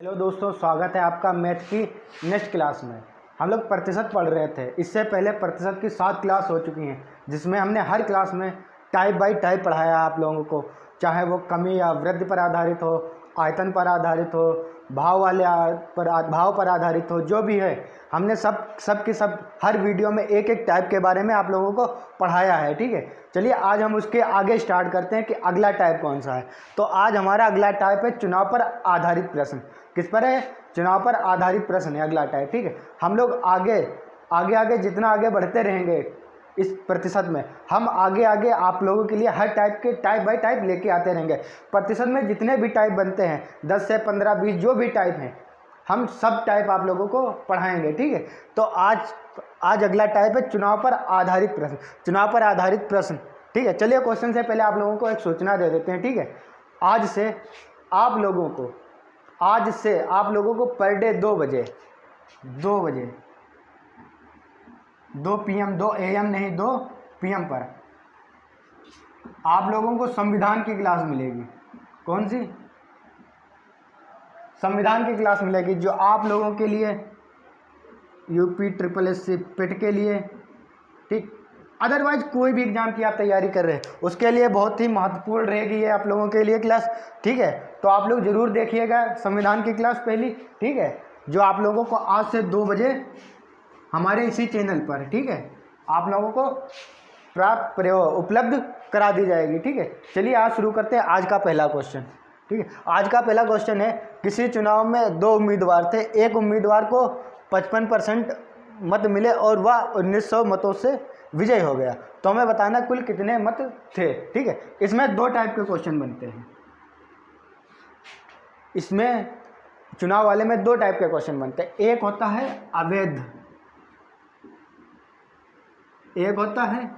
Hello दोस्तों, स्वागत है आपका मैथ की नेक्स्ट क्लास में। हम लोग प्रतिशत पढ़ रहे थे। इससे पहले प्रतिशत की 7 क्लास हो चुकी हैं, जिसमें हमने हर क्लास में टाइप बाय टाइप पढ़ाया आप लोगों को, चाहे वो कमी या वृद्धि पर आधारित हो, आयतन पर आधारित हो, भाव पर आधारित हो, जो भी है हमने सब की सब हर वीडियो में एक एक टाइप के बारे में आप लोगों को पढ़ाया है। ठीक है, चलिए आज हम उसके आगे स्टार्ट करते हैं कि अगला टाइप कौन सा है। तो आज हमारा अगला टाइप है चुनाव पर आधारित प्रश्न। किस पर है? चुनाव पर आधारित प्रश्न है अगला टाइप। ठीक है, हम लोग आगे जितना आगे बढ़ते रहेंगे इस प्रतिशत में, हम आगे आप लोगों के लिए हर टाइप के टाइप बाय टाइप लेके आते रहेंगे। प्रतिशत में जितने भी टाइप बनते हैं 10 से 15 20 जो भी टाइप हैं, हम सब टाइप आप लोगों को पढ़ाएंगे। ठीक है, तो आज अगला टाइप है चुनाव पर आधारित प्रश्न। चुनाव पर आधारित प्रश्न, ठीक है। चलिए क्वेश्चन से पहले आप लोगों को एक सूचना दे देते हैं। ठीक है, आज से आप लोगों को पर डे 2 बजे 2 PM 2 AM नहीं 2 PM पर आप लोगों को संविधान की क्लास मिलेगी। कौन सी? संविधान की क्लास मिलेगी, जो आप लोगों के लिए UP SSSC पेट के लिए, ठीक, अदरवाइज कोई भी एग्जाम की आप तैयारी कर रहे हैं उसके लिए बहुत ही महत्वपूर्ण रहेगी ये आप लोगों के लिए क्लास। ठीक है, तो आप लोग जरूर देखिएगा संविधान की क्लास पहली। ठीक है, जो आप लोगों को आज से 2 बजे हमारे इसी चैनल पर, ठीक है, आप लोगों को उपलब्ध करा दी जाएगी। ठीक है, चलिए आज शुरू करते हैं आज का पहला क्वेश्चन। ठीक है, आज का पहला क्वेश्चन है, किसी चुनाव में 2 उम्मीदवार थे। एक उम्मीदवार को 55% मत मिले और वह 1900 मतों से विजय हो गया, तो हमें बताना कुल कितने मत थे। ठीक है, इसमें 2 टाइप के क्वेश्चन बनते हैं। इसमें चुनाव वाले में 2 टाइप के क्वेश्चन बनते हैं। एक होता है अवैध, एक होता है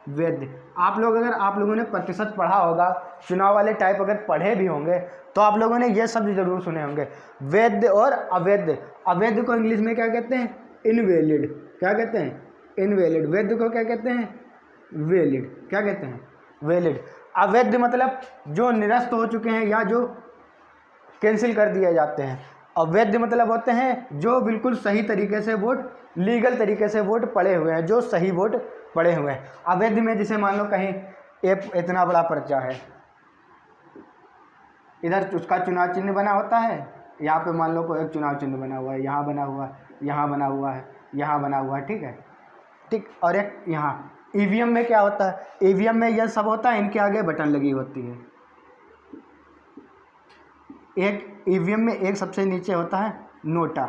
वैध। आप लोगों ने प्रतिशत पढ़ा होगा, चुनाव वाले टाइप अगर पढ़े भी होंगे तो आप लोगों ने ये शब्द जरूर सुने होंगे, वैध और अवैध। अवैध को इंग्लिश में क्या कहते हैं? इनवैलिड। क्या कहते हैं? इनवैलिड। वैध को क्या कहते हैं? वैलिड। क्या कहते हैं? वैलिड। अवैध मतलब जो निरस्त हो चुके हैं या जो कैंसिल कर दिए जाते हैं। अवैध मतलब होते हैं जो बिल्कुल सही तरीके से वोट, लीगल तरीके से वोट पड़े हुए हैं, जो सही वोट पड़े हुए हैं। अवैध में जैसे मान लो कहीं इतना बड़ा पर्चा है, इधर उसका चुनाव चिन्ह बना होता है, यहाँ पे मान लो कोई एक चुनाव चिन्ह बना हुआ है, यहाँ बना हुआ है, यहाँ बना हुआ है, यहाँ बना हुआ है। ठीक है, ठीक। और एक यहाँ EVM में क्या होता है? EVM में यह सब होता है, इनके आगे बटन लगी होती है। एक EVM में एक सबसे नीचे होता है नोटा।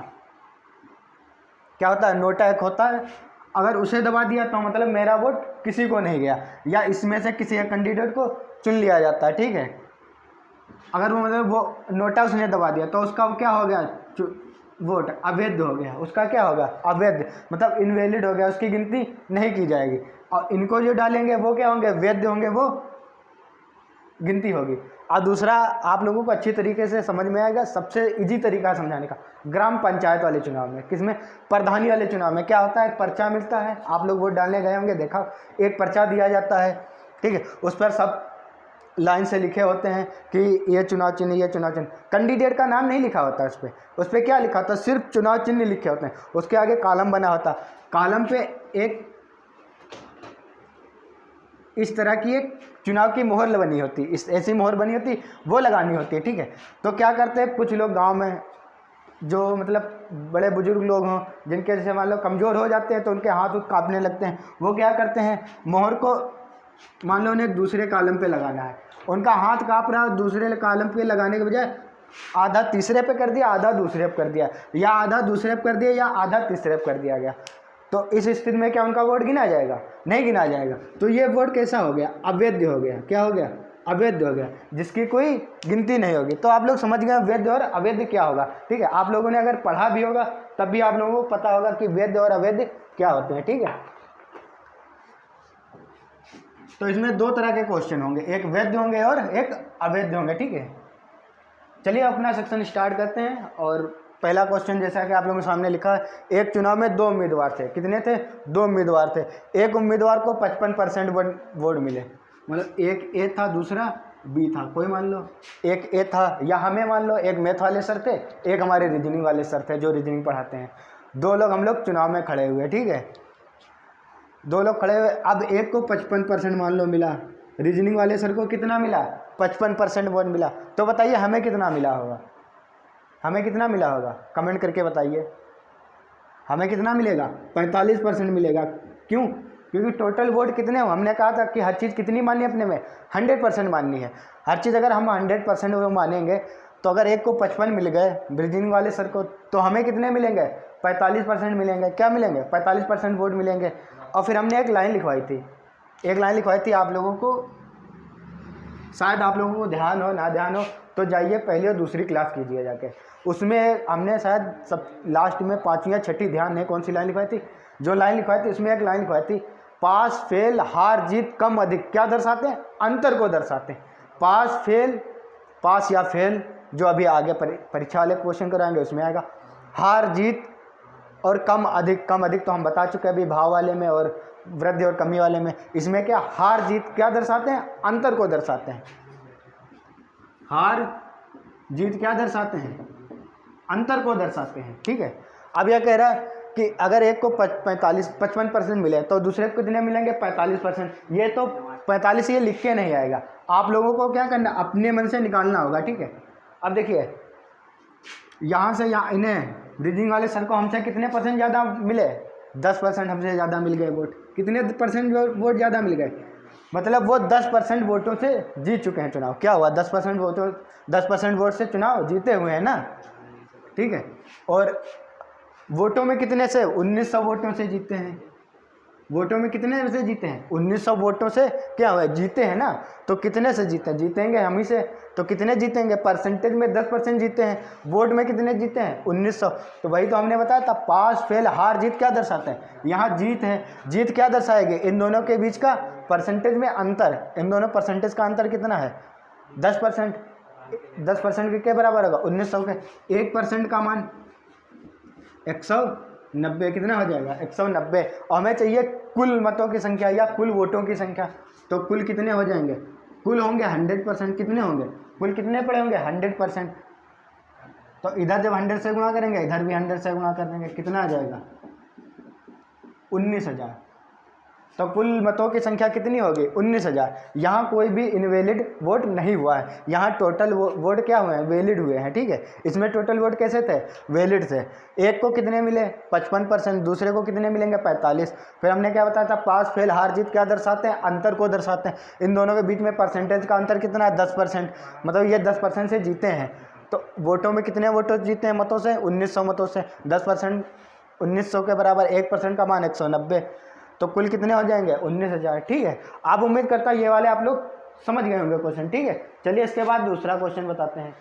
क्या होता है? नोटा एक होता है, अगर उसे दबा दिया तो मतलब मेरा वोट किसी को नहीं गया, या इसमें से किसी एक कैंडिडेट को चुन लिया जाता है। ठीक है, अगर वो नोटा उसने दबा दिया तो उसका क्या हो गया? वोट अवैध हो गया। उसका क्या होगा? अवैध, मतलब इनवैलिड हो गया, उसकी गिनती नहीं की जाएगी। और इनको जो डालेंगे वो क्या होंगे? वैध होंगे, वो गिनती होगी। और दूसरा आप लोगों को अच्छी तरीके से समझ में आएगा, सबसे इजी तरीका समझाने का, ग्राम पंचायत वाले चुनाव में। किसमें? प्रधानी वाले चुनाव में क्या होता है? पर्चा मिलता है, आप लोग वोट डालने गए होंगे, देखा, एक पर्चा दिया जाता है। ठीक है, उस पर सब लाइन से लिखे होते हैं कि ये चुनाव चिन्ह, ये चुनाव चिन्ह। कैंडिडेट का नाम नहीं लिखा होता उस पर क्या लिखा होता है? सिर्फ चुनाव चिन्ह लिखे होते हैं। उसके आगे कॉलम बना होता है, कॉलम पे एक इस तरह की एक चुनाव की मोहर बनी होती, इस ऐसी मोहर बनी होती, वो लगानी होती है। ठीक है, तो क्या करते हैं कुछ लोग गांव में, जो मतलब बड़े बुजुर्ग लोग हों, जिनके जैसे मान लो कमज़ोर हो जाते हैं तो उनके हाथ कांपने लगते हैं, वो क्या करते हैं? मोहर को मान लो उन्हें दूसरे कॉलम पे लगाना है, उनका हाथ कांप रहा है, दूसरे कॉलम पे लगाने के बजाय आधा तीसरे पे कर दिया, आधा दूसरे पे कर दिया, या आधा दूसरे पे कर दिया, या आधा तीसरे पे कर दिया गया, तो इस स्थिति में क्या उनका वोट गिना जाएगा? नहीं गिना जाएगा। तो ये वोट कैसा हो गया? अवैध हो गया। क्या हो गया? अवैध हो गया, जिसकी कोई गिनती नहीं होगी। तो आप लोग समझ गए वैध और अवैध क्या होगा। ठीक है, आप लोगों ने अगर पढ़ा भी होगा तब भी आप लोगों को पता होगा कि वैध और अवैध क्या होते हैं। ठीक है, तो इसमें 2 तरह के क्वेश्चन होंगे, एक वैध होंगे और एक अवैध होंगे। ठीक है, चलिए अपना सेक्शन स्टार्ट करते हैं। और पहला क्वेश्चन जैसा कि आप लोगों के सामने लिखा है, एक चुनाव में 2 उम्मीदवार थे। कितने थे? 2 उम्मीदवार थे। एक उम्मीदवार को 55% वोट मिले, मतलब एक ए था, दूसरा बी था, कोई मान लो, एक ए था, या हमें मान लो एक मैथ वाले सर थे, एक हमारे रीजनिंग वाले सर थे जो रीजनिंग पढ़ाते हैं। दो लोग हम लोग चुनाव में खड़े हुए, ठीक है, दो लोग खड़े हुए। अब एक को 55% मान लो मिला, रीजनिंग वाले सर को कितना मिला, 55% वोट मिला। तो बताइए हमें कितना मिला होगा, हमें कितना मिला होगा, कमेंट करके बताइए। हमें कितना मिलेगा, 45% मिलेगा। क्यों? क्योंकि टोटल वोट कितने हो, हमने कहा था कि हर चीज़ कितनी माननी है अपने में, 100% माननी है हर चीज़। अगर हम 100% वो मानेंगे तो अगर एक को 55 मिल गए रीजनिंग वाले सर को, तो हमें कितने मिलेंगे, 45% मिलेंगे। क्या मिलेंगे, 45% वोट मिलेंगे। और फिर हमने एक लाइन लिखवाई थी, एक लाइन लिखवाई थी आप लोगों को, शायद आप लोगों को ध्यान हो ना ध्यान हो तो जाइए पहली और दूसरी क्लास कीजिए जाके। उसमें हमने शायद सब लास्ट में 5वीं या 6ठी, ध्यान है कौन सी लाइन लिखवाई थी, जो लाइन लिखवाई थी उसमें एक लाइन लिखवाई थी, पास फेल हार जीत कम अधिक क्या दर्शाते हैं, अंतर को दर्शाते हैं। पास फेल, पास या फेल जो अभी आगे परीक्षा वाले क्वेश्चन कराएंगे उसमें आएगा। हार जीत और कम अधिक, कम अधिक तो हम बता चुके हैं अभी भाव वाले में और वृद्धि और कमी वाले में। इसमें क्या हार जीत क्या दर्शाते हैं, अंतर को दर्शाते हैं। हार जीत क्या दर्शाते हैं, अंतर को दर्शाते हैं, ठीक है। अब यह कह रहा है कि अगर एक को 55% मिले तो दूसरे को कितने मिलेंगे, 45%। ये तो 45 ये लिख के नहीं आएगा, आप लोगों को क्या करना, अपने मन से निकालना होगा, ठीक है। अब देखिए यहाँ से यहाँ इन्हें रीजनिंग वाले सर को हमसे कितने परसेंट ज़्यादा मिले, 10% हमसे ज़्यादा मिल गए वोट। कितने परसेंट वोट ज़्यादा मिल गए, मतलब वो 10% वोटों से जीत चुके हैं चुनाव। क्या हुआ, 10% वोट से चुनाव जीते हुए हैं ना, ठीक है। और वोटों में कितने से, 1900 वोटों से जीते हैं। वोटों में कितने से जीते हैं, 1900 वोटों से क्या हुआ, जीते हैं ना। तो कितने से जीते हैं, जीतेंगे हम ही से। तो कितने जीतेंगे, परसेंटेज में 10% जीते हैं, वोट में कितने जीते हैं, 1900। तो वही तो हमने बताया था, पास फेल हार जीत क्या दर्शाते हैं, यहाँ जीत है। जीत क्या दर्शाएगी, इन दोनों के बीच का परसेंटेज में अंतर। इन दोनों परसेंटेज का अंतर कितना है, 10%। 10% के बराबर होगा 1900 के। 1% का मान 190, कितना हो जाएगा, 190। और हमें चाहिए कुल मतों की संख्या या कुल वोटों की संख्या। तो कुल कितने हो जाएंगे, कुल होंगे 100%। कितने होंगे, कुल कितने पड़े होंगे, 100%। तो इधर जब 100 से गुणा करेंगे इधर भी 100 से गुणा कर देंगे, कितना आ जाएगा, 19,000। तो कुल मतों की संख्या कितनी होगी, 19,000। यहाँ कोई भी इनवैलिड वोट नहीं हुआ है, यहाँ टोटल वोट क्या हुए हैं, वैलिड हुए हैं, ठीक है। इसमें टोटल वोट कैसे थे, वैलिड थे। एक को कितने मिले, 55%, दूसरे को कितने मिलेंगे, 45। फिर हमने क्या बताया था, पास फेल हार जीत क्या दर्शाते हैं, अंतर को दर्शाते हैं। इन दोनों के बीच में परसेंटेज का अंतर कितना है, 10%, मतलब ये 10% से जीते हैं। तो वोटों में कितने वोटों जीते हैं, मतों से, 1900 मतों से। 10% 1900 के बराबर 1% का मान 190। तो कुल कितने हो जाएंगे, 19,000, ठीक है। आप उम्मीद करता ये वाले आप लोग समझ गए होंगे क्वेश्चन, ठीक है। चलिए इसके बाद दूसरा क्वेश्चन बताते हैं।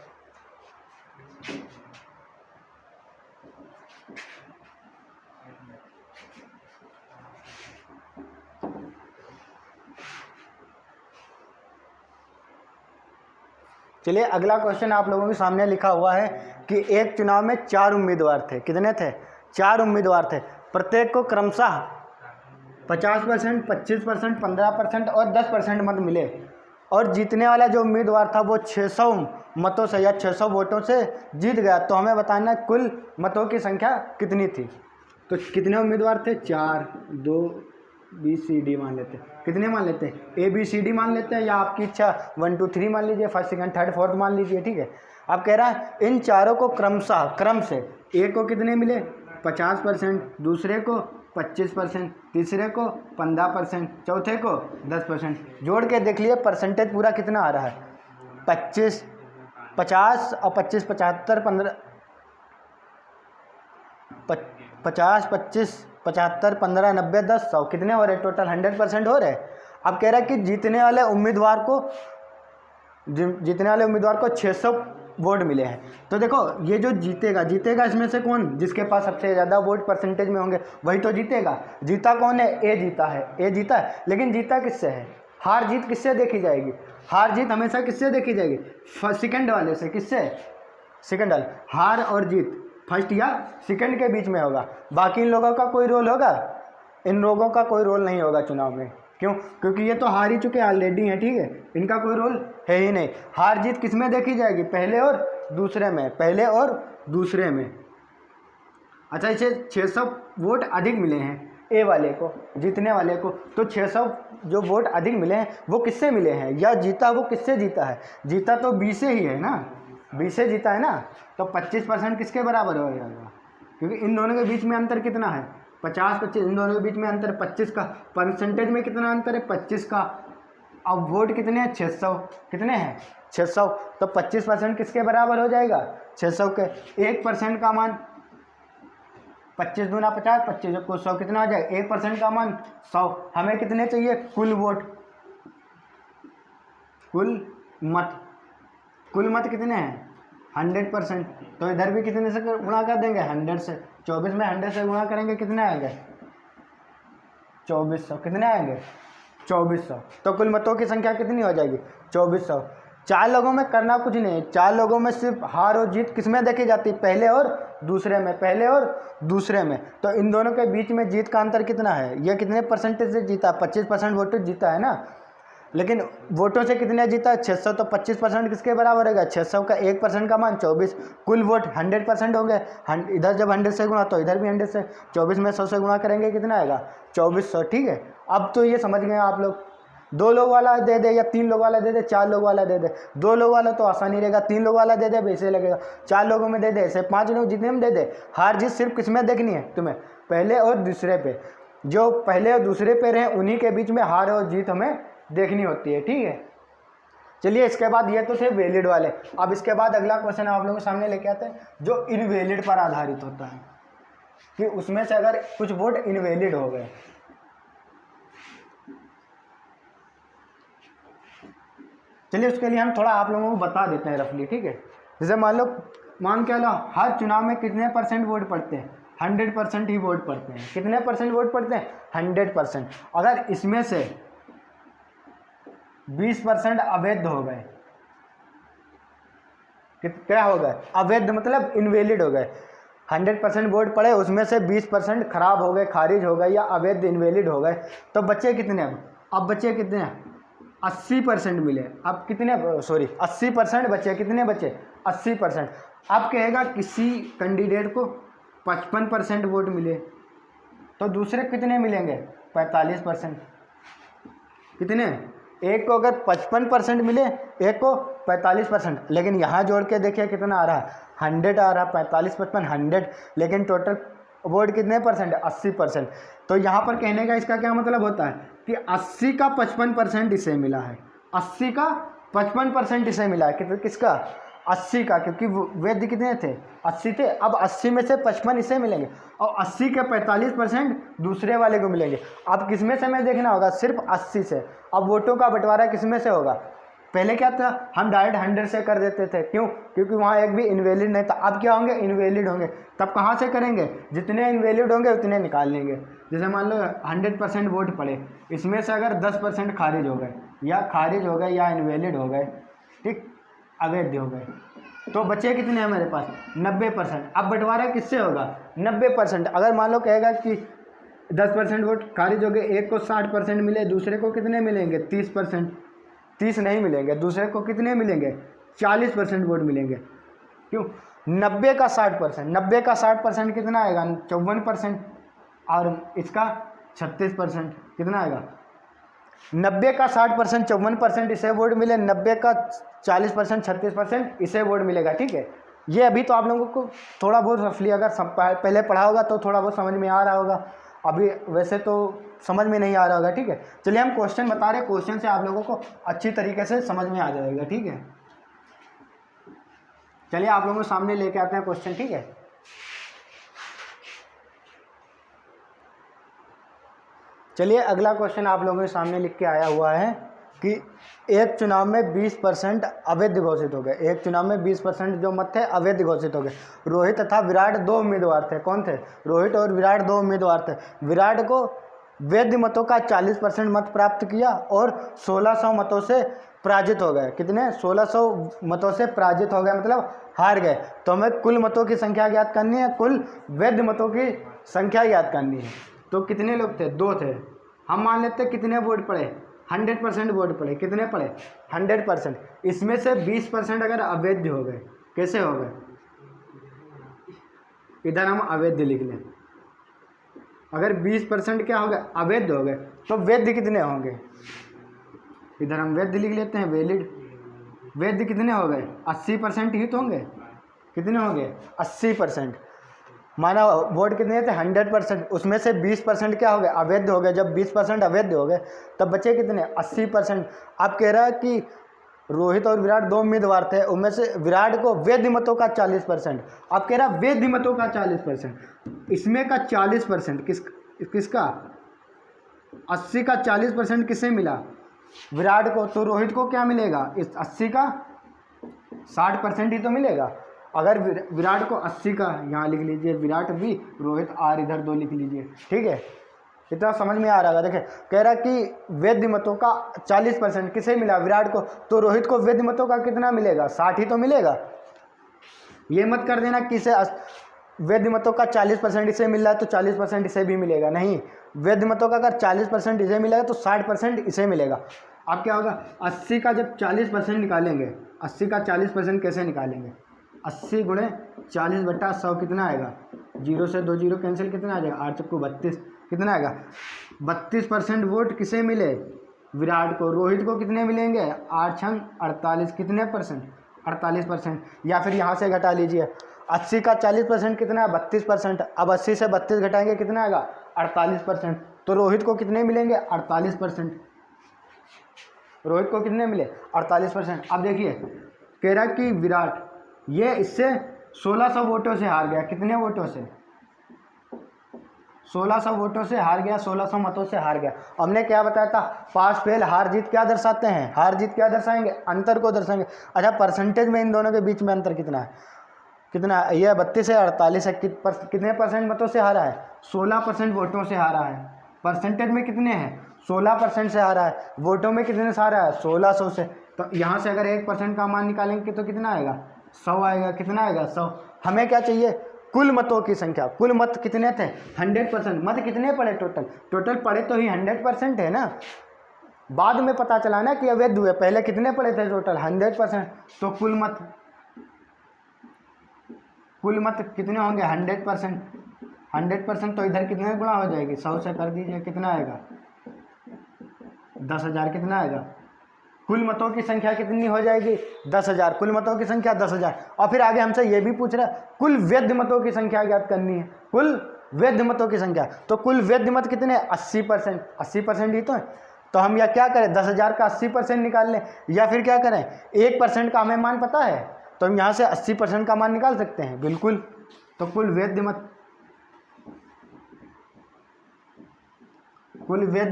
चलिए अगला क्वेश्चन आप लोगों के सामने लिखा हुआ है कि एक चुनाव में 4 उम्मीदवार थे। कितने थे, 4 उम्मीदवार थे। प्रत्येक को क्रमशः 50%, 25%, 15% और 10% मत मिले। और जीतने वाला जो उम्मीदवार था वो 600 मतों से या 600 वोटों से जीत गया। तो हमें बताना कुल मतों की संख्या कितनी थी। तो कितने उम्मीदवार थे, 4, 2, बी सी डी मान लेते, कितने मान लेते हैं, ए बी सी डी मान लेते हैं, या आपकी इच्छा 1 2 3 मान लीजिए, फर्स्ट सेकंड थर्ड फोर्थ मान लीजिए, ठीक है। अब कह रहा है इन चारों को क्रमशः, क्रम से, एक को कितने मिले, 50%, दूसरे को 25%, तीसरे को 15%, चौथे को 10%। जोड़ के देख लिए परसेंटेज पूरा कितना आ रहा है, 50 और 25, 75, 15, 50, 25, 75, 15, 90, 10, 100, कितने हो रहे, टोटल 100% हो रहे। अब कह रहा है कि जीतने वाले उम्मीदवार को 600 वोट मिले हैं। तो देखो ये जो जीतेगा इसमें से कौन, जिसके पास सबसे ज़्यादा वोट परसेंटेज में होंगे वही तो जीतेगा। जीता कौन है, ए जीता है। लेकिन जीता किससे है, हार जीत किससे देखी जाएगी, हार जीत हमेशा किससे देखी जाएगी, सेकंड वाले से। किससे, सेकंड वाले। हार और जीत फर्स्ट या सेकंड के बीच में होगा। बाकी इन लोगों का कोई रोल होगा, इन लोगों का कोई रोल नहीं होगा चुनाव में, क्यों? क्योंकि ये तो हार ही चुके ऑलरेडी हैं, ठीक है, इनका कोई रोल है ही नहीं। हार जीत किस में देखी जाएगी? पहले और दूसरे में, पहले और दूसरे में। अच्छा, इसे 600 वोट अधिक मिले हैं ए वाले को, जीतने वाले को, तो 600 जो वोट अधिक मिले हैं वो किससे मिले हैं, या जीता वो किससे जीता है? जीता तो बी से ही है ना, बी से जीता है ना, तो 25% किसके बराबर हो जाएगा? क्योंकि इन दोनों के बीच में अंतर कितना है? 50-25, इन दोनों के बीच में अंतर 25 का। परसेंटेज में कितना अंतर है? 25 का। अब वोट कितने हैं? 600। कितने हैं? 600। तो 25% किसके बराबर हो जाएगा? 600 के। 1% का मान 25 दूना 50, 25 को 100, कितना हो जाएगा? 1% का मान 100। हमें कितने चाहिए? कुल वोट, कुल मत। कुल मत कितने हैं? 100%। तो इधर भी कितने से गुणा कर देंगे? 100 से। 24 में 100 से गुणा करेंगे, कितने आएंगे? 2400। कितने आएंगे? 2400। तो कुल मतों की संख्या कितनी हो जाएगी? 2400। 4 लोगों में करना कुछ नहीं, 4 लोगों में सिर्फ हार और जीत किस में देखी जाती है? पहले और दूसरे में, पहले और दूसरे में। तो इन दोनों के बीच में जीत का अंतर कितना है? ये कितने परसेंटेज से जीता? 25% वोटेज जीता है ना, लेकिन वोटों से कितने जीता? 600। तो 25% किसके बराबर होगा? 600 का 1% का मान 24। कुल वोट 100% होंगे। इधर जब 100 से गुणा तो इधर भी 100 से। 24 में 100 से गुणा करेंगे, कितना आएगा? 2400। ठीक है, अब तो ये समझ गए आप लोग। 2 लोग वाला दे दे, या 3 लोग वाला दे दे, 4 लोग वाला दे दे। 2 लोग वाला तो आसानी रहेगा, 3 लोग वाला दे दे वैसे लगेगा, 4 लोगों में दे दे ऐसे, 5 लोग जितने में दे दे। हार जीत सिर्फ किस में देखनी है तुम्हें? पहले और दूसरे पे। जो पहले और दूसरे पे रहे उन्हीं के बीच में हार और जीत हमें देखनी होती है। ठीक है, चलिए इसके बाद ये तो थे वैलिड वाले। अब इसके बाद अगला क्वेश्चन आप लोगों के सामने लेके आते हैं जो इनवैलिड पर आधारित होता है, कि उसमें से अगर कुछ वोट इनवैलिड हो गए। चलिए उसके लिए हम थोड़ा आप लोगों को बता देते हैं रफली। ठीक है, जैसे मान के लो हर चुनाव में कितने % वोट पड़ते हैं? 100% ही वोट पड़ते हैं। कितने % वोट पड़ते हैं? 100%। अगर इसमें से 20% अवैध हो गए, क्या हो गए? अवैध मतलब इनवैलिड हो गए। 100% वोट पड़े, उसमें से 20% खराब हो गए, खारिज हो गए, या अवैध इनवैलिड हो गए, तो बचे कितने? अब बचे कितने? 80% मिले। अब कितने? सॉरी, 80% बचे। कितने बचे? 80%। अब कहेगा किसी कैंडिडेट को 55% वोट मिले, तो दूसरे कितने मिलेंगे? 45%। कितने? एक को अगर 55% मिले, एक को 45%। लेकिन यहाँ जोड़ के देखिए कितना आ रहा है? 100 आ रहा है। 45, 55, 100। लेकिन टोटल वोट कितने %? 80%। तो यहाँ पर कहने का इसका क्या मतलब होता है कि 80 का 55% इसे मिला है। 80 का 55% इसे मिला है। किसका? 80 का, क्योंकि वैध कितने थे? 80 थे। अब 80 में से 55 इसे मिलेंगे, और 80 के 45% दूसरे वाले को मिलेंगे। अब किस में से हमें देखना होगा? सिर्फ 80 से। अब वोटों का बंटवारा किस में से होगा? पहले क्या था? हम डायरेक्ट 100 से कर देते थे। क्यों? क्योंकि वहाँ एक भी इनवैलिड नहीं था। अब क्या होंगे? इनवैलिड होंगे। तब कहाँ से करेंगे? जितने इनवैलिड होंगे उतने निकाल लेंगे। जैसे मान लो 100% वोट पड़े, इसमें से अगर 10% खारिज हो गए, या इनवैलिड हो गए, ठीक, अवैध हो गए, तो बचे कितने हमारे पास? 90%। अब बंटवारा किससे होगा? 90%। अगर मान लो कहेगा कि 10% वोट खारिज हो गए, एक को 60% मिले, दूसरे को कितने मिलेंगे? 30%। 30 नहीं मिलेंगे, दूसरे को कितने मिलेंगे? 40% वोट मिलेंगे। क्यों? 90 का 60%। 90 का 60% कितना आएगा? 54%। और इसका 36%। कितना आएगा? 90 का 60%, 54% इसे वोट मिले। 90 का 40%, 36% इसे वोट मिलेगा। ठीक है, ये अभी तो आप लोगों को थोड़ा बहुत रफली अगर पहले पढ़ा होगा तो थोड़ा बहुत समझ में आ रहा होगा, अभी वैसे तो समझ में नहीं आ रहा होगा। ठीक है, चलिए हम क्वेश्चन बता रहे हैं, क्वेश्चन से आप लोगों को अच्छी तरीके से समझ में आ जाएगा। ठीक है, चलिए आप लोगों के सामने लेके आते हैं क्वेश्चन। ठीक है, चलिए अगला क्वेश्चन आप लोगों के सामने लिख के आया हुआ है कि एक चुनाव में 20% अवैध घोषित हो गए। एक चुनाव में 20% जो मत थे अवैध घोषित हो गए। रोहित तथा विराट 2 उम्मीदवार थे। कौन थे? रोहित और विराट 2 उम्मीदवार थे। विराट को वैध मतों का 40% मत प्राप्त किया और 1600 मतों से पराजित हो गए। कितने? 1600 मतों से पराजित हो गए, मतलब हार गए। तो हमें कुल मतों की संख्या ज्ञात करनी है, कुल वैध मतों की संख्या ज्ञात करनी है। तो कितने लोग थे? 2 थे। हम मान लेते हैं कितने वोट पड़े, 100% वोट पड़े, कितने पड़े 100%। इसमें से 20% अगर अवैध हो गए, कैसे हो गए, इधर हम अवैध लिख लें, अगर 20% क्या हो गए अवैध हो गए, तो वैध कितने होंगे, इधर हम वैध लिख लेते हैं, वैलिड। वैध कितने हो गए 80% ही तो होंगे, कितने होंगे 80%। माना वोट कितने थे 100%, उसमें से 20% क्या हो गए अवैध हो गए। जब 20% अवैध हो गए तब बचे कितने 80%। आप कह रहा है कि रोहित और विराट 2 उम्मीदवार थे, उनमें से विराट को वैध मतों का 40%, आप कह रहा वैध मतों का 40%, इसमें का 40% किसका 80 का 40% किसे मिला, विराट को। तो रोहित को क्या मिलेगा, इस 80 का 60% ही तो मिलेगा। अगर विराट को 80 का, यहाँ लिख लीजिए विराट भी, रोहित आर इधर 2 लिख लीजिए, ठीक है। इतना समझ में आ रहा है। देखिए कह रहा कि वैध मतों का 40% किसे मिला, विराट को। तो रोहित को वैध मतों का कितना मिलेगा 60 ही तो मिलेगा। ये मत कर देना कि इसे वैध मतों का 40% इसे मिल रहा है तो 40% इसे भी मिलेगा, नहीं। वैध मतों का अगर 40% इसे मिलेगा तो 60% इसे मिलेगा। अब क्या होगा 80 का जब 40% निकालेंगे, 80 का 40% कैसे निकालेंगे, 80 गुणे 40/100 कितना आएगा, 0 से 2 0 कैंसिल, कितना आ जाएगा 8 चक्कू 32, कितना आएगा 32% वोट किसे मिले, विराट को। रोहित को कितने मिलेंगे 8 छंग 48, कितने परसेंट 48%। या फिर यहाँ से घटा लीजिए 80 का 40% कितना है 32%। अब 80 से 32 घटाएंगे कितना आएगा 48%। तो रोहित को कितने मिलेंगे 48%, रोहित को कितने मिले 48%। अब देखिए कह रहा कि विराट ये इससे 1600 वोटों से हार गया, कितने वोटों से 1600 वोटों से हार गया, 1600 मतों से हार गया। हमने क्या बताया था, पास फेल हार जीत क्या दर्शाते हैं, हार जीत क्या दर्शाएंगे, अंतर को दर्शाएंगे। अच्छा परसेंटेज में इन दोनों के बीच में अंतर कितना है, कितना है, यह 32 है 48 है, कितने परसेंट मतों से हारा है 16% वोटों से हारा है। परसेंटेज में कितने हैं 16% से हारा है, वोटों में कितने से हारा है 1600 से। तो यहाँ से अगर 1% का मान निकालेंगे तो कितना आएगा 100 आएगा, कितना आएगा 100। हमें क्या चाहिए कुल मतों की संख्या, कुल मत कितने थे 100%। मत कितने पड़े टोटल पड़े तो ही 100% है ना, बाद में पता चला ना कि अवैध हुए, पहले कितने पड़े थे टोटल 100%। तो कुल मत कितने होंगे 100%। तो इधर कितने गुणा हो जाएगी 100 से कर दीजिए, कितना आएगा 10,000, कितना आएगा कुल मतों की संख्या कितनी हो जाएगी 10,000, कुल मतों की संख्या 10,000। और फिर आगे हमसे ये भी पूछ रहा है कुल वैध मतों की संख्या ज्ञात करनी है, कुल वैध मतों की संख्या। तो कुल वैध मत कितने 80% ही तो है। तो हम या क्या करें 10,000 का 80% निकाल लें, या फिर क्या करें 1% का हमें मान पता है तो हम यहाँ से 80% का मान निकाल सकते हैं, बिल्कुल। तो कुल वैध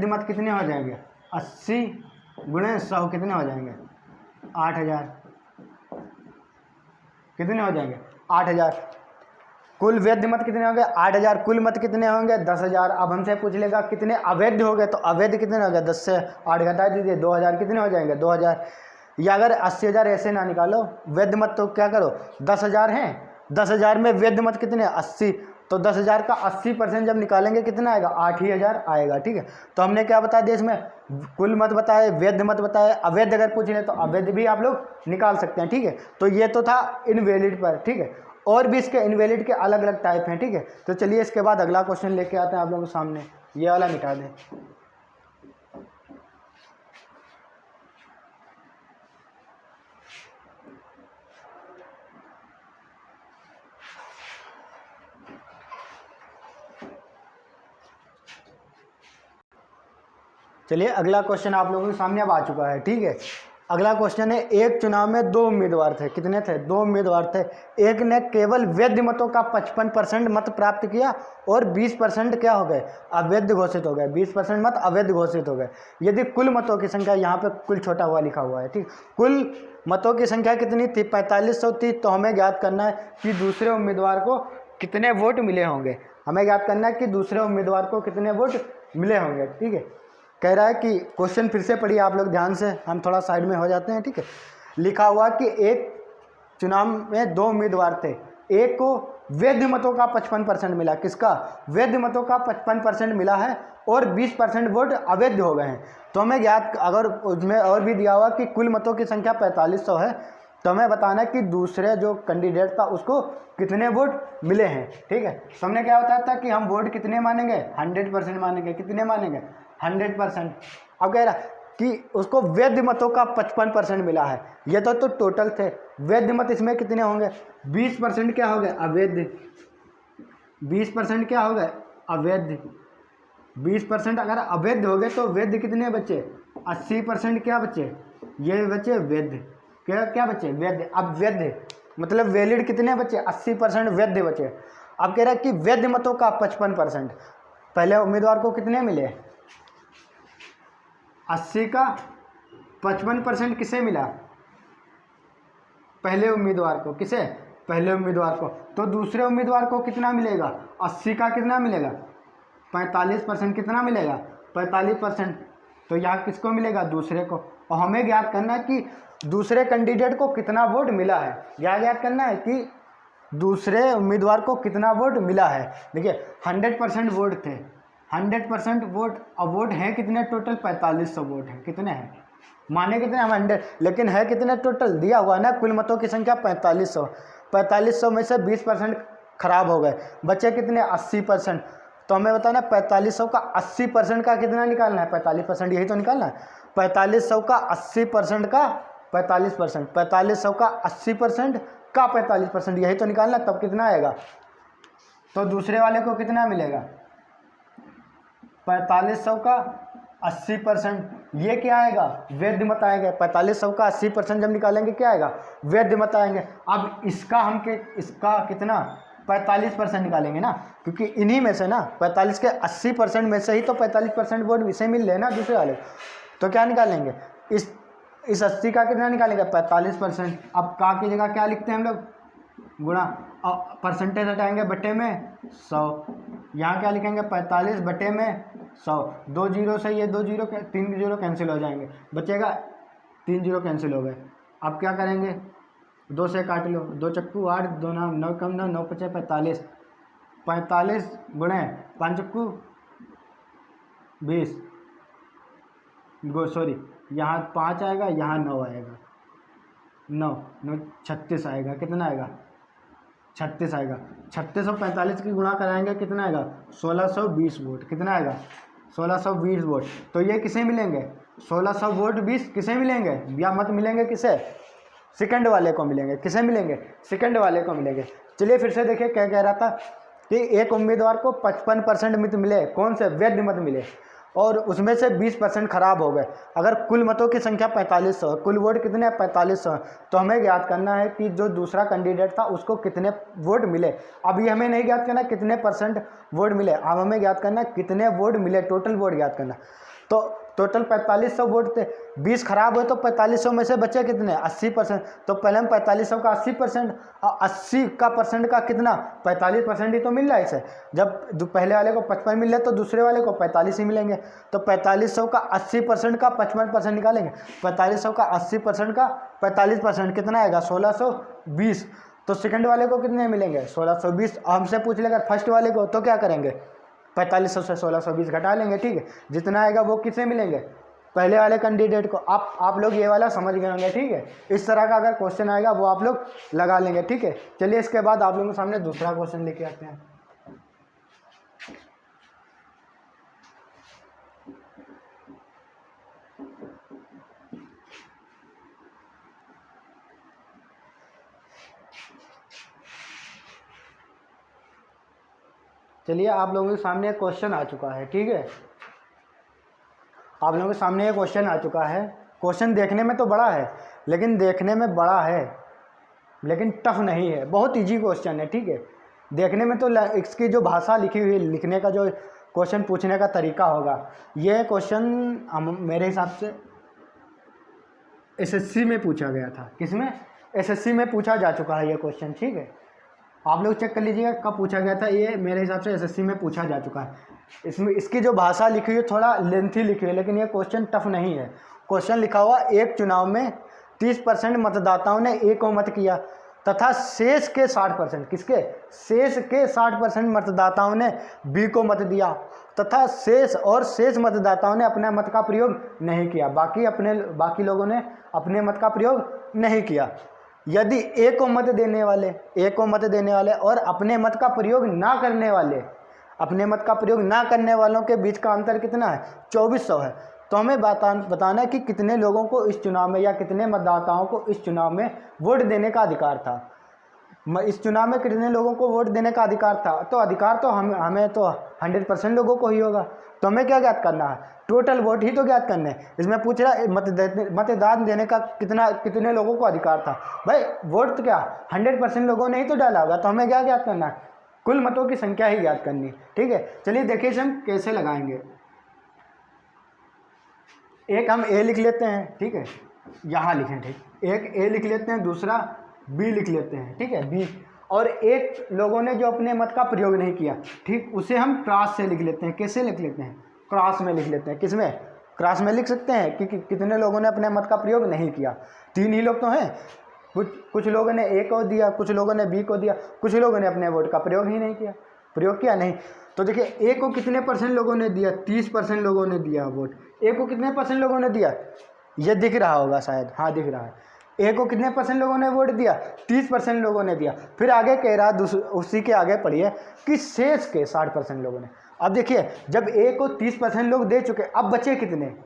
मत कितने हो जाएंगे 80 गुणे 100 कितने हो जाएंगे 8,000, कितने हो जाएंगे 8,000। कुल वैध मत कितने होंगे 8,000, कुल मत कितने होंगे 10,000। अब हमसे पूछ लेगा कितने अवैध हो गए, तो अवैध कितने हो गए 10 से 8 घटा दीजिए 2,000, कितने हो जाएंगे 2,000। या अगर 80,000 ऐसे ना निकालो, वैध मत तो क्या करो 10,000 हैं, 10,000 में वैध मत कितने 80, तो 10,000 का 80% जब निकालेंगे कितना आएगा 8,000 आएगा, ठीक है। तो हमने क्या बताया देश में कुल मत बताए, वैध मत बताए, अवैध अगर पूछ ले तो अवैध भी आप लोग निकाल सकते हैं, ठीक है। तो ये तो था इनवैलिड पर, ठीक है। और भी इसके इनवैलिड के अलग अलग टाइप हैं, ठीक है। तो चलिए इसके बाद अगला क्वेश्चन लेके आते हैं आप लोगों के सामने, ये वाला मिटा दें। चलिए अगला क्वेश्चन आप लोगों के सामने अब आ चुका है, ठीक है। अगला क्वेश्चन है, एक चुनाव में 2 उम्मीदवार थे, कितने थे 2 उम्मीदवार थे। एक ने केवल वैध मतों का 55% मत प्राप्त किया और 20% क्या हो गए अवैध घोषित हो गए, 20% मत अवैध घोषित हो गए। यदि कुल मतों की संख्या, यहाँ पे कुल छोटा हुआ लिखा हुआ है, ठीक, कुल मतों की संख्या कितनी थी 4500 थी। तो हमें ज्ञात करना है कि दूसरे उम्मीदवार को कितने वोट मिले होंगे, हमें ज्ञात करना है कि दूसरे उम्मीदवार को कितने वोट मिले होंगे, ठीक है। कह रहा है कि क्वेश्चन फिर से पढ़िए आप लोग ध्यान से, हम थोड़ा साइड में हो जाते हैं, ठीक है। लिखा हुआ कि एक चुनाव में 2 उम्मीदवार थे, एक को वैध मतों का 55% मिला। किसका? वैध मतों का 55% मिला है और 20% वोट अवैध हो गए हैं। तो हमें ज्ञात, अगर उसमें और भी दिया हुआ कि कुल मतों की संख्या 4500 है, तो हमें बताना है कि दूसरे जो कैंडिडेट था उसको कितने वोट मिले हैं। ठीक है, तो हमने क्या बताया था कि हम वोट कितने मानेंगे? 100% मानेंगे। कितने मानेंगे? 100%। अब कह रहा कि उसको वैध मतों का 55% मिला है। ये तो टोटल थे। वैध मत इसमें कितने होंगे? 20% क्या हो गए? अवैध। 20% क्या हो गए? अवैध। 20% अगर अवैध हो गए तो वैध कितने बचे? 80% क्या बचे? ये बचे वैध। क्या बचे? वैध। अब वैध मतलब वैलिड कितने बचे? 80% वैध बचे। अब कह रहा है कि वैध मतों का 55%। पहले उम्मीदवार को कितने मिले? 80 का 55% किसे मिला? पहले उम्मीदवार को। किसे? पहले उम्मीदवार को। तो दूसरे उम्मीदवार को कितना मिलेगा? 80 का कितना मिलेगा? 45%। कितना मिलेगा? 45%। तो यहाँ किसको मिलेगा? दूसरे को। और हमें ज्ञात करना है कि दूसरे कैंडिडेट को कितना वोट मिला है। ज्ञात करना है कि दूसरे उम्मीदवार को कितना वोट मिला है। देखिए 100% वोट थे, 100% वोट। अब वोट हैं कितने टोटल? 4500 वोट हैं। कितने हैं? माने कितने? हम 100, लेकिन है कितने टोटल? दिया हुआ ना कुल मतों की संख्या 4500। 4500 में से 20% खराब हो गए, बचे कितने? 80%। तो हमें बताना 4500 का 80% का कितना निकालना है? 45%। यही तो निकालना है। 4500 का 80% का 45%। 4500 का 80% का 45%, यही तो निकालना। तब कितना आएगा? तो दूसरे वाले को कितना मिलेगा? 4500 का 80%। ये क्या आएगा? वैध मत आएंगे। 4500 का 80% जब निकालेंगे क्या आएगा? वैध मत आएंगे। अब इसका कितना? 45% निकालेंगे ना, क्योंकि इन्हीं में से ना 45 के 80% में से ही तो 45% वोट इसे मिल रहे ना दूसरे वाले। तो क्या निकालेंगे? इस 80 का कितना निकालेंगे? 45%। अब का की जगह क्या लिखते हैं हम लोग? गुणा। परसेंटेज हटाएंगे बटे में 100। यहाँ क्या लिखेंगे? 45 बटे में 100। 2 जीरो से ये 2 जीरो 3 जीरो कैंसिल हो जाएंगे, बचेगा 3 जीरो कैंसिल हो गए। अब क्या करेंगे? 2 से काट लो। 2 चक्कू 8, 2 9 9 कम 9 9 पचे 45। 45 गुणे 5 चक्कू 20। सॉरी, यहाँ 5 आएगा, यहाँ 9 आएगा। 9 9 36 आएगा। कितना आएगा? 36 आएगा। 36 और 45 की गुणा कराएंगे, कितना आएगा? 1620 वोट। कितना आएगा? 1620 वोट। तो ये किसे मिलेंगे? 1600 वोट 20 किसे मिलेंगे? या मत मिलेंगे किसे? सेकंड वाले को मिलेंगे। किसे मिलेंगे? सेकंड वाले को मिलेंगे। चलिए फिर से देखिए क्या कह रहा था कि एक उम्मीदवार को 55% मत मिले। कौन से? वैध मत मिले, और उसमें से 20% खराब हो गए। अगर कुल मतों की संख्या 4500, कुल वोट कितने? 4500। तो हमें ज्ञात करना है कि जो दूसरा कैंडिडेट था उसको कितने वोट मिले। अब ये हमें नहीं ज्ञात करना कितने परसेंट वोट मिले, अब हमें ज्ञात करना कितने वोट मिले, टोटल वोट ज्ञात करना। तो टोटल 4500 वोट थे, 20 खराब हुए तो 4500 में से बचे कितने? 80%। तो पहले हम 4500 का 80%, 80 का परसेंट का कितना? 45% ही तो मिल रहा है इसे। जब पहले वाले को 55 मिल रहा है तो दूसरे वाले को 45 ही मिलेंगे। तो 4500 का 80% का 55% निकालेंगे। 4500 का 80% का 45% कितना आएगा? 1620। तो सेकंड वाले को कितने मिलेंगे? 1620। हमसे पूछ लेगा फर्स्ट वाले को, तो क्या करेंगे? 4500 से 1620 घटा लेंगे। ठीक है, जितना आएगा वो किसे मिलेंगे? पहले वाले कैंडिडेट को। आप लोग ये वाला समझ गए होंगे। ठीक है, इस तरह का अगर क्वेश्चन आएगा वो आप लोग लगा लेंगे। ठीक है, चलिए इसके बाद आप लोगों के सामने दूसरा क्वेश्चन लेके आते हैं। चलिए आप लोगों के सामने एक क्वेश्चन आ चुका है। ठीक है, आप लोगों के सामने एक क्वेश्चन आ चुका है। क्वेश्चन देखने में तो बड़ा है, लेकिन टफ नहीं है, बहुत इजी क्वेश्चन है। ठीक है, देखने में तो इसकी जो भाषा लिखी हुई है, लिखने का जो क्वेश्चन पूछने का तरीका होगा, ये क्वेश्चन मेरे हिसाब से एसएससी में पूछा गया था। किसमें? एसएससी में पूछा जा चुका है ये क्वेश्चन। ठीक है, आप लोग चेक कर लीजिएगा कब पूछा गया था। ये मेरे हिसाब से एसएससी में पूछा जा चुका है। इसमें इसकी जो भाषा लिखी हुई है थोड़ा लेंथी लिखी हुई है, लेकिन ये क्वेश्चन टफ नहीं है। क्वेश्चन लिखा हुआ एक चुनाव में 30% मतदाताओं ने ए को मत किया, तथा शेष के 60%, किसके, शेष के 60% मतदाताओं ने बी को मत दिया तथा शेष मतदाताओं ने अपने मत का प्रयोग नहीं किया। बाकी लोगों ने अपने मत का प्रयोग नहीं किया। यदि ए को मत देने वाले और अपने मत का प्रयोग ना करने वालों के बीच का अंतर कितना है, 2400 है। तो हमें बताना है कि कितने लोगों को इस चुनाव में या कितने मतदाताओं को इस चुनाव में वोट देने का अधिकार था। इस चुनाव में कितने लोगों को वोट देने का अधिकार था, तो अधिकार तो हमें तो 100% लोगों को ही होगा। तो हमें क्या ज्ञात करना है, टोटल वोट ही तो ज्ञात करने हैं। इसमें पूछ रहा है मतदान देने का कितने लोगों को अधिकार था। भाई वोट तो क्या 100% लोगों ने ही तो डाला होगा, तो हमें क्या ज्ञात करना है, कुल मतों की संख्या ही ज्ञात करनी। ठीक है, चलिए देखिए इसे हम कैसे लगाएंगे। एक हम ए लिख लेते हैं, ठीक है, यहाँ लिखें, ठीक, एक ए लिख लेते हैं, दूसरा बी लिख लेते हैं, ठीक है, बी। और एक लोगों ने जो अपने मत का प्रयोग नहीं किया, ठीक, उसे हम क्रॉस से लिख लेते हैं। कैसे लिख लेते हैं, क्रॉस में लिख लेते हैं। किसमें, क्रॉस में लिख सकते हैं कि कितने लोगों ने अपने मत का प्रयोग नहीं किया। 3 ही लोग तो हैं, कुछ लोगों ने ए को दिया, कुछ लोगों ने बी को दिया, कुछ लोगों ने अपने वोट का प्रयोग ही नहीं किया। प्रयोग किया नहीं, तो देखिए ए को कितने % लोगों ने दिया, 30% लोगों ने दिया वोट। ए को कितने % लोगों ने दिया, ये दिख रहा होगा शायद, हाँ दिख रहा है। ए को कितने % लोगों ने वोट दिया, 30% लोगों ने दिया। फिर आगे कह रहा, उसी के आगे पढ़िए कि शेष के 60% लोगों ने। अब देखिए जब ए को 30% लोग दे चुके, अब बचे कितने,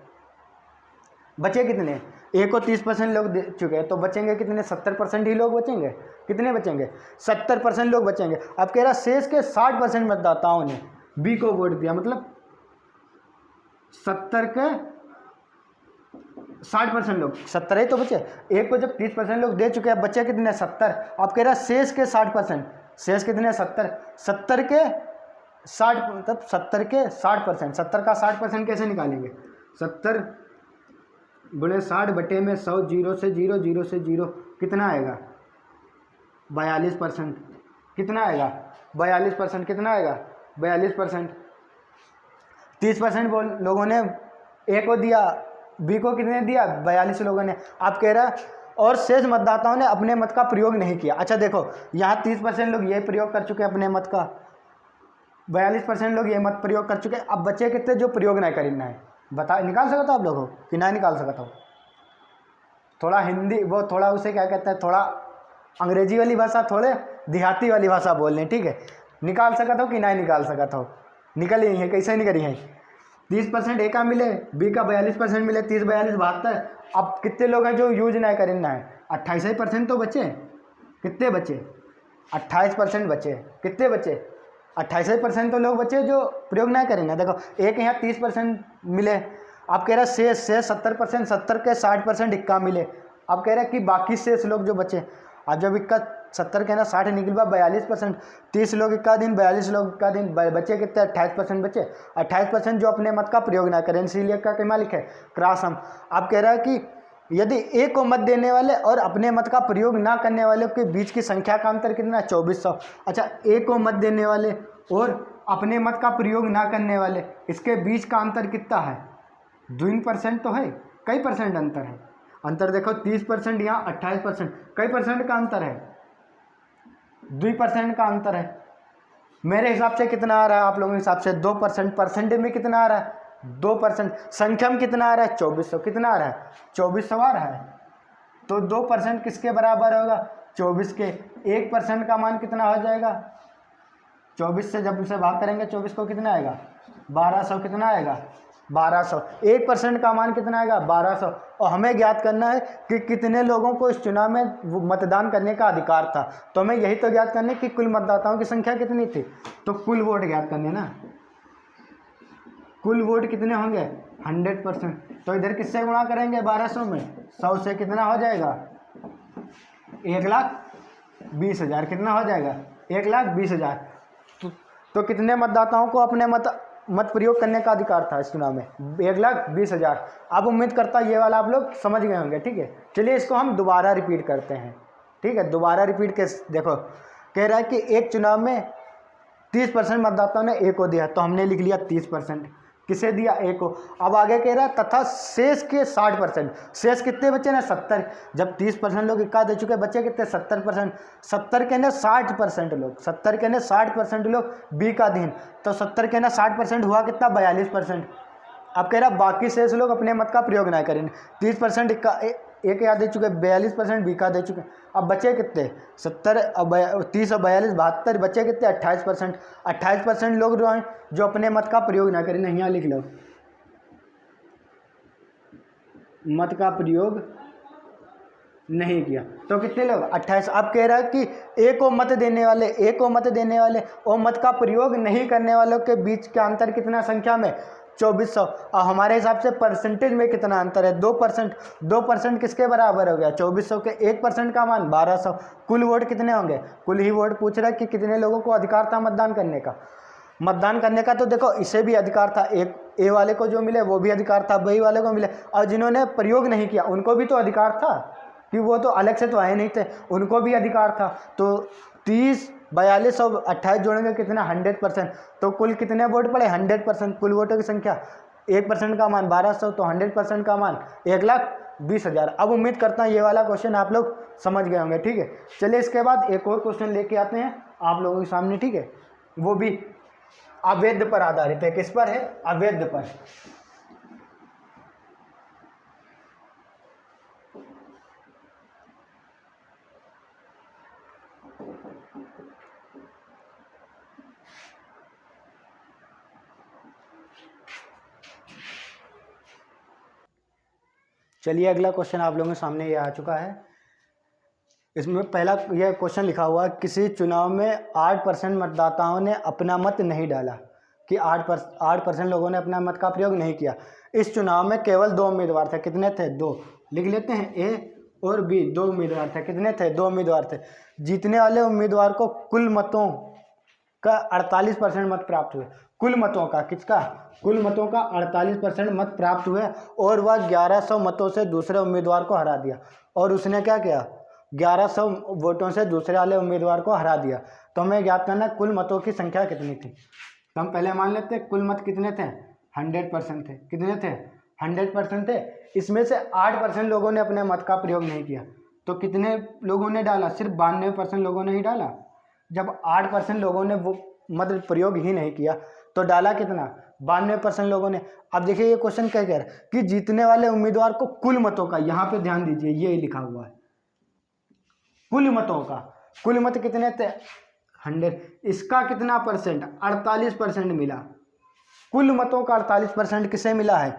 ए को 30% लोग दे चुके हैं, तो बचेंगे कितने, 70% ही लोग बचेंगे। कितने बचेंगे, 70% लोग बचेंगे। अब कह रहा शेष के 60% मतदाताओं ने बी को वोट दिया, मतलब 70 के 60% लोग, 70 ही तो बचे। एक को जब 30% लोग दे चुके हैं, बचे कितने, 70। अब कह रहा शेष के 60%, शेष कितने, 70 के 60, मतलब 70 के 60%, 70 का 60% कैसे निकालेंगे, 70 गुणे 60 बटे में 100, 0 से 0, 0 से 0, कितना आएगा, 42%। कितना आएगा, 42%। कितना आएगा, 42%। 30% लोगों ने ए को दिया, बी को कितने दिया, 42 लोगों ने। आप कह रहा और शेष मतदाताओं ने अपने मत का प्रयोग नहीं किया। अच्छा देखो यहाँ 30% लोग ये प्रयोग कर चुके अपने मत का, 42% लोग ये मत प्रयोग कर चुके। अब बच्चे कितने जो प्रयोग नहीं करना है, बता निकाल सकता था आप लोगों कि नहीं निकाल सकता हो। थोड़ा हिंदी वो थोड़ा उसे क्या कहते हैं, थोड़ा अंग्रेजी वाली भाषा, थोड़े देहाती वाली भाषा बोल लें, ठीक है। निकाल सकता हो कि नहीं निकाल सकता हो, निकल ही है, कैसे नहीं करी है। 30% ए का मिले, बी का 42% मिले, 30 42 72। अब कितने लोग हैं जो यूज नहीं करना है, 28% तो बचे। कितने बचे, 28% बचे। कितने बचे, 28% तो लोग बचे जो प्रयोग नहीं करेंगे। देखो एक यहाँ 30% मिले, आप कह रहे शेष 70%, 70 के 60% इक्का मिले। अब कह रहे कि बाकी शेष लोग जो बचे, अब जब इक्का 70 के ना 60 निकलवा 42%, 30 लोग इक्का दिन, 42 लोग इक्का दिन, बचे कितने, 28% बचे। 28% जो अपने मत का प्रयोग ना करें, इसीलिए का क्या लिखे, क्रॉस हम। आप कह रहा है कि यदि ए को मत देने वाले और अपने मत का प्रयोग ना करने वाले के बीच की संख्या का अंतर कितना है, 2400। अच्छा ए को मत देने वाले और अपने मत का प्रयोग ना करने वाले, इसके बीच का अंतर कितना है, 2% तो है, कई परसेंट अंतर है। अंतर देखो 30% यहाँ 28%, कई परसेंट का अंतर है, 2% का अंतर है। मेरे हिसाब से कितना आ रहा है, आप लोगों के हिसाब से 2%। परसेंट में कितना आ रहा है, 2%। संख्या में कितना आ रहा है, 2400। कितना आ रहा है, 2400 आ रहा है। तो 2% किसके बराबर होगा, 24 के। 1% का मान कितना हो जाएगा, 24 से जब उसे भाग करेंगे 24 को कितना आएगा, 1200। कितना आएगा, 1200। 1% का मान कितना आएगा, 1200। और हमें ज्ञात करना है कि कितने लोगों को इस चुनाव में मतदान करने का अधिकार था। तो हमें यही तो ज्ञात करने कि कुल मतदाताओं की संख्या कितनी थी, तो कुल वोट ज्ञात करने ना, कुल वोट कितने होंगे, 100%। तो इधर किससे गुणा करेंगे, 1200 में 100 से कितना हो जाएगा, 1,20,000। कितना हो जाएगा, 1,20,000। तो कितने मतदाताओं को अपने मत प्रयोग करने का अधिकार था इस चुनाव में, 1,20,000। अब उम्मीद करता ये वाला आप लोग समझ गए होंगे, ठीक है। चलिए इसको हम दोबारा रिपीट करते हैं, ठीक है। दोबारा रिपीट के देखो, कह रहा है कि एक चुनाव में 30% मतदाताओं ने ए को दिया, तो हमने लिख लिया 30%। किसे दिया, ए को। अब आगे कह रहा है तथा शेष के 60%, शेष कितने बचे ना 70, जब 30% लोग इक्का दे चुके, बचे कितने 70%, 70 के अंदर 60% लोग, 70 के अंदर 60% लोग बी का अधीन, तो 70 के अंदर 60% हुआ कितना 42%। अब कह रहा बाकी शेष लोग अपने मत का प्रयोग ना करें, 30% एक याद दे चुके, 42% बी का दे चुके, अब बचे कितने 70, अब 30 और 42 72, बचे कितने 28%। 28% लोग जो अपने मत का प्रयोग ना करें, यहाँ लिख लो मत का प्रयोग नहीं किया, तो कितने लोग 28। अब कह रहा है कि ए को मत देने वाले, ए को मत देने वाले और मत का प्रयोग नहीं करने वालों के बीच का अंतर कितना संख्या में 2400। और हमारे हिसाब से परसेंटेज में कितना अंतर है 2%, 2% किसके बराबर हो गया 2400 के, 1% का मान 1200। कुल वोट कितने होंगे, कुल ही वोट पूछ रहा है कि कितने लोगों को अधिकार था मतदान करने का, मतदान करने का। तो देखो इसे भी अधिकार था, एक ए वाले को जो मिले वो भी अधिकार था, बी वाले को मिले, और जिन्होंने प्रयोग नहीं किया उनको भी तो अधिकार था कि वो तो अलग से तो आए नहीं थे, उनको भी अधिकार था। तो 30 42 और 28 जोड़ेंगे कितना 100%, तो कुल कितने वोट पड़े 100%, कुल वोटों की संख्या 1% का मान 1200, तो 100% का मान 1,20,000। अब उम्मीद करता हूँ ये वाला क्वेश्चन आप लोग समझ गए होंगे, ठीक है। चलिए इसके बाद एक और क्वेश्चन लेके आते हैं आप लोगों के सामने, ठीक है। वो भी अवैध पर आधारित है, किस पर है, अवैध पर। चलिए अगला क्वेश्चन आप लोगों के सामने ये आ चुका है। इसमें पहला यह क्वेश्चन लिखा हुआ है, किसी चुनाव में 8% मतदाताओं ने अपना मत नहीं डाला, कि 8% लोगों ने अपना मत का प्रयोग नहीं किया। इस चुनाव में केवल 2 उम्मीदवार थे, कितने थे 2, लिख लेते हैं ए और बी, 2 उम्मीदवार थे, कितने थे 2 उम्मीदवार थे। जीतने वाले उम्मीदवार को कुल मतों का 48% मत प्राप्त हुए, कुल मतों का, किसका, कुल मतों का 48% मत प्राप्त हुए, और वह 1100 मतों से दूसरे उम्मीदवार को हरा दिया। और उसने क्या किया 1100 वोटों से दूसरे वाले उम्मीदवार को हरा दिया। तो हमें ज्ञात करना कुल मतों की संख्या कितनी थी। तो हम पहले मान लेते हैं कुल मत कितने थे 100% थे, कितने थे 100% थे। इसमें से 8% लोगों ने अपने मत का प्रयोग नहीं किया, तो कितने लोगों ने डाला, सिर्फ 92% लोगों ने ही डाला। जब 8% लोगों ने वो मत प्रयोग ही नहीं किया तो डाला कितना 92% लोगों ने। अब देखिए ये क्वेश्चन क्या कह रहा है कि जीतने वाले उम्मीदवार को कुल मतों का, यहाँ पे ध्यान दीजिए ये लिखा हुआ है कुल मतों का, कुल मत कितने थे 100, इसका कितना परसेंट 48% मिला। कुल मतों का 48% किसे मिला है,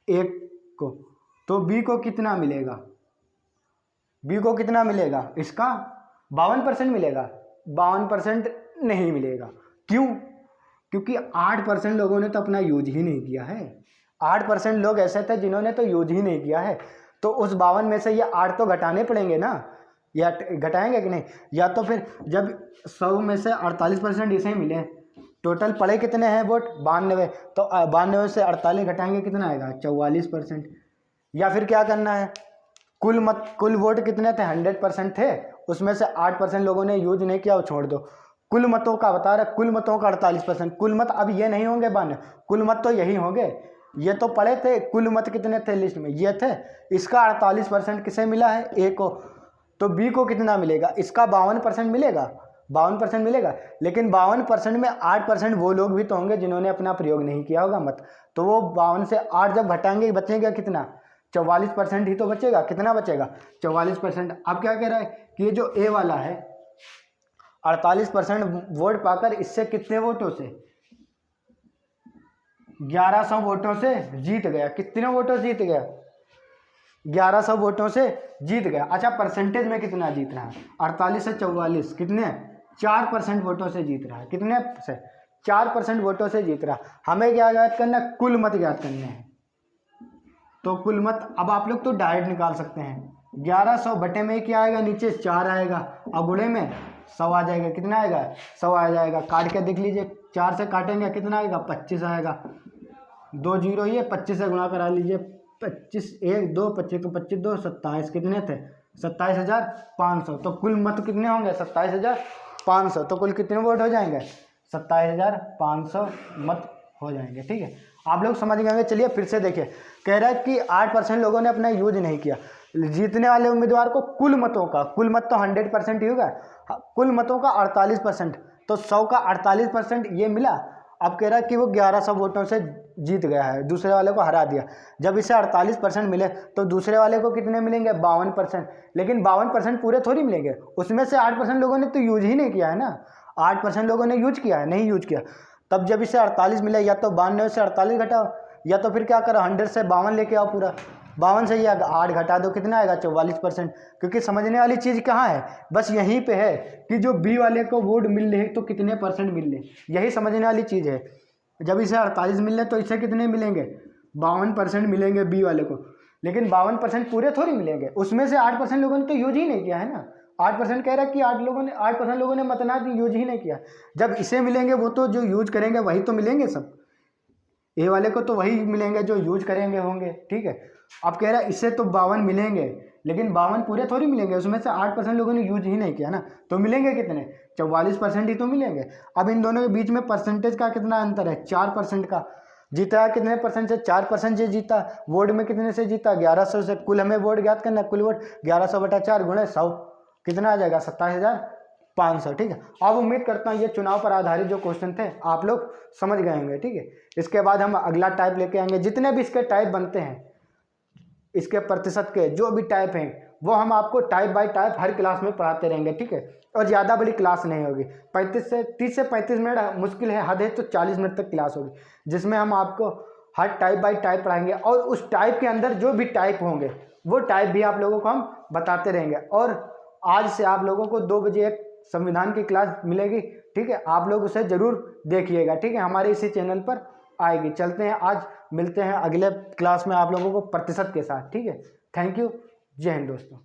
एक को। तो बी को कितना मिलेगा, बी को कितना मिलेगा, इसका 52% मिलेगा, 52% नहीं मिलेगा। क्यों, क्योंकि 8% लोगों ने तो अपना यूज ही नहीं किया है। 8% लोग ऐसे थे जिन्होंने तो यूज ही नहीं किया है, तो उस 52 में से ये 8 तो घटाने पड़ेंगे ना, या घटाएंगे कि नहीं, या तो फिर जब 100 में से 48% इसे मिले, टोटल पड़े कितने हैं वोट 92, तो 92 से 48 घटाएंगे कितना आएगा 44%। या फिर क्या करना है, कुल मत, कुल वोट कितने थे 100% थे, उसमें से 8% लोगों ने यूज नहीं किया, वो छोड़ दो। कुल मतों का बता रहा, कुल मतों का 48%, कुल मत अब ये नहीं होंगे 92, कुल मत तो यही होंगे, ये तो पड़े थे। कुल मत कितने थे लिस्ट में, ये थे, इसका 48% किसे मिला है ए को। तो बी को कितना मिलेगा, इसका 52% मिलेगा, 52% मिलेगा। लेकिन 52% में 8% वो लोग भी तो होंगे जिन्होंने अपना प्रयोग नहीं किया होगा मत, तो वो 52 से 8 जब घटाएंगे बचेगा कितना 44% ही तो बचेगा, कितना बचेगा 44%। अब क्या कह रहा है कि ये जो ए वाला है 48% वोट पाकर इससे कितने वोटों से 1100 वोटों से जीत गया, कितने वोटों से जीत गया 1100 वोटों से जीत गया। अच्छा परसेंटेज में कितना जीत रहा है 48 से 44, कितने 4% वोटों से जीत रहा है, कितने से 4% वोटों से जीत रहा। हमें क्या ज्ञात करना है, कुल मत ज्ञात करने हैं। तो कुल मत अब आप लोग तो डायरेक्ट निकाल सकते हैं, 1100 बटे में क्या आएगा, नीचे 4 आएगा, और गुणे में 100 आ जाएगा, कितना आएगा 100 आ जाएगा। काट के देख लीजिए, 4 से काटेंगे कितना आएगा 25 आएगा, 2 जीरो ये 25 से गुणा करा लीजिए, 25 1 2 25 तो 25 2 27, कितने थे 27,500। तो कुल मत कितने होंगे 27,500, तो कुल कितने वोट हो जाएंगे 27,500 मत हो जाएंगे, ठीक है। आप लोग समझ गए होंगे। चलिए फिर से देखिए, कह रहा है कि 8% लोगों ने अपना यूज नहीं किया। जीतने वाले उम्मीदवार को कुल मतों का, कुल मत तो 100% ही होगा, कुल मतों का 48%, तो 100 का 48% ये मिला। अब कह रहा है कि वो 1100 वोटों से जीत गया है, दूसरे वाले को हरा दिया। जब इसे 48% मिले तो दूसरे वाले को कितने मिलेंगे? 52%। लेकिन 52% पूरे थोड़ी मिलेंगे, उसमें से 8% लोगों ने तो यूज ही नहीं किया है ना। 8% लोगों ने यूज किया है, नहीं यूज किया। तब जब इसे 48 मिले, या तो 92 से 48 घटाओ, या तो फिर क्या करो 100 से 52 लेके आओ पूरा। 52 से ये 8 घटा दो, कितना आएगा? 44%। क्योंकि समझने वाली चीज़ कहाँ है? बस यहीं पे है कि जो बी वाले को वोट मिल रहे तो कितने परसेंट मिल रहे, यही समझने वाली चीज़ है। जब इसे 48 मिल रहे तो इसे कितने मिलेंगे? 52% मिलेंगे बी वाले को। लेकिन 52% पूरे थोड़ी मिलेंगे, उसमें से 8% लोगों ने तो यूज ही नहीं किया है ना। 8% कह रहा है कि 8% लोगों ने मतदान यूज ही नहीं किया। जब इसे मिलेंगे वो तो जो यूज करेंगे वही तो मिलेंगे सब, ए वाले को तो वही मिलेंगे जो यूज करेंगे होंगे, ठीक है। अब कह रहा है इससे तो 52 मिलेंगे, लेकिन 52 पूरे थोड़ी मिलेंगे, उसमें से 8% लोगों ने यूज ही नहीं किया ना, तो मिलेंगे कितने? 44% ही तो मिलेंगे। अब इन दोनों के बीच में परसेंटेज का कितना अंतर है? 4% का। जीता है कितने परसेंट से? 4% से जीता। वोट में कितने से जीता? 1100 से। कुल हमें वोट ज्ञात करना, कुल वोट 1100/4 गुणे 100 कितना आ जाएगा? 27,500, ठीक है। अब उम्मीद करता हूँ ये चुनाव पर आधारित जो क्वेश्चन थे आप लोग समझ गए होंगे, ठीक है। इसके बाद हम अगला टाइप लेके आएंगे, जितने भी इसके टाइप बनते हैं, इसके प्रतिशत के जो भी टाइप हैं वो हम आपको टाइप बाय टाइप हर क्लास में पढ़ाते रहेंगे, ठीक है। और ज़्यादा बड़ी क्लास नहीं होगी, 30 से 35 मिनट मुश्किल है, हद है तो 40 मिनट तक क्लास होगी, जिसमें हम आपको हर टाइप बाय टाइप पढ़ाएंगे। और उस टाइप के अंदर जो भी टाइप होंगे वो टाइप भी आप लोगों को हम बताते रहेंगे। और आज से आप लोगों को 2 बजे एक संविधान की क्लास मिलेगी, ठीक है। आप लोग उसे ज़रूर देखिएगा, ठीक है, हमारे इसी चैनल पर आएगी। चलते हैं, आज मिलते हैं अगले क्लास में आप लोगों को प्रतिशत के साथ, ठीक है। थैंक यू, जय हिंद दोस्तों।